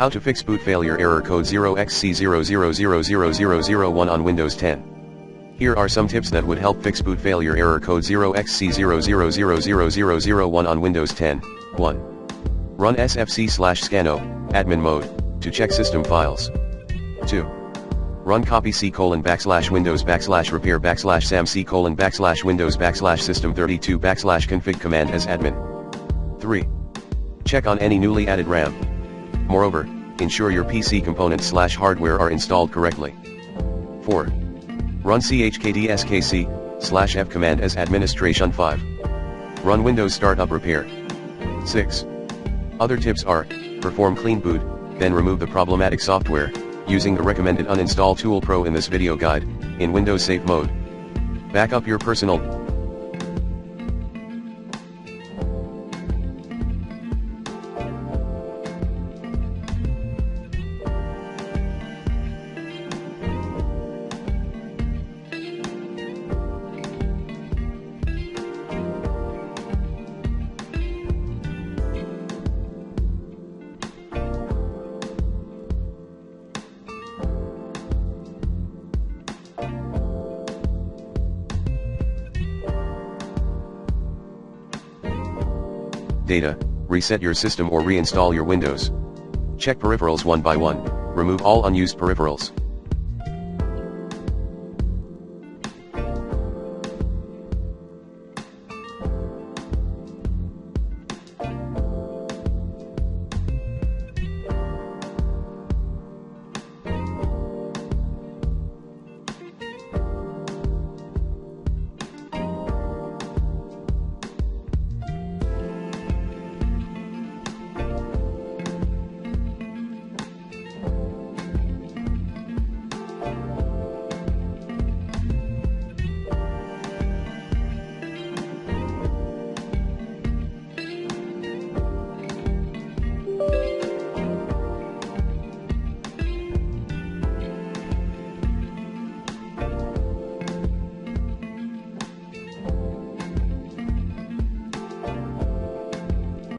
How to fix boot failure error code 0xc0000001 on Windows 10. Here are some tips that would help fix boot failure error code 0xc0000001 on Windows 10. 1. Run sfc/scano, admin mode, to check system files. 2. Run copy c:\repair/windows/sam c:\windows/system32/config command as admin. 3. Check on any newly added RAM. Moreover, ensure your PC components/hardware are installed correctly. 4. Run chkdskc/f command as administration. 5. Run Windows Startup Repair. 6. Other tips are, perform clean boot, then remove the problematic software, using the recommended uninstall tool Pro in this video guide, in Windows Safe mode. Back up your personal data, reset your system or reinstall your Windows. Check peripherals one by one, remove all unused peripherals.